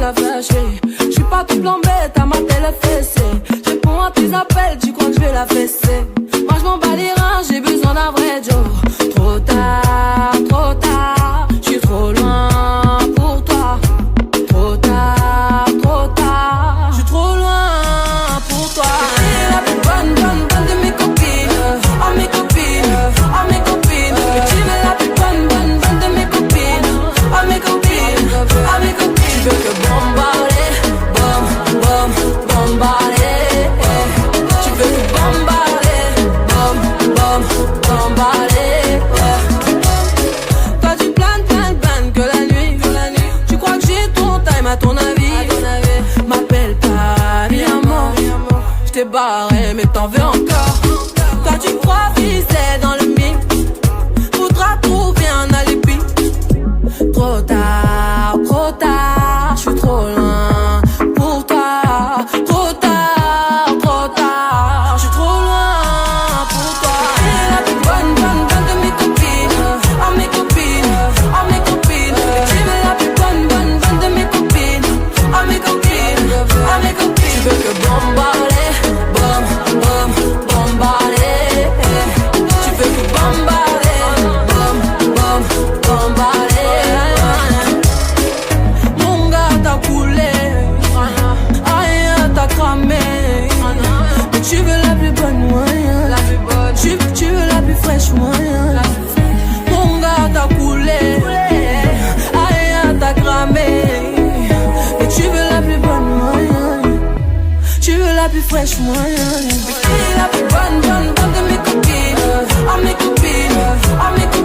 la fâcher. J'suis pas tout flambé, t'as ma télé fessée. J'réponds à tes appels, tu crois que j'vais la fesser. Moi j'm'en bats les reins, j'ai besoin d'un vrai Joe. Trop tard, j'suis trop loin pour toi. Trop tard, j'suis trop loin pour toi. T'es la plus bonne de mes copines. Oh mes copines, oh mes copines. Tu veux la plus bonne de mes copines. Oh mes copines, oh mes copines. Tu veux que bombarder, bombarder. Tu veux que bombarder, bombarder. Toi tu planes que la nuit. Tu crois que j'ai ton time à ton avis. M'appelle pas, viens mort. J't'ai barré mais t'en veux encore. Toi tu crois viser dans le mille. Faudra trouver un alibi. Trop tard, j'suis trop loin pour toi. Trop tard, j'suis trop loin pour toi. T'es la plus bonne de mes copines. Oh mes copines, oh mes copines. Tu veux la plus bonne de mes copines. Oh mes copines, oh mes copines. Tu veux que bombarder, bombarder. Tu veux que bombarder, bombarder. Mon gars t'as coulé, aïe t'as cramé. Mais tu veux la plus bonne moyen. Tu veux la plus fraîche moyen. Mon gars t'as coulé, aïe t'as cramé. Mais tu veux la plus bonne moyen. Tu veux la plus fraîche moyen. T'es la plus bonne de mes copines. Oh mes copines, oh mes copines.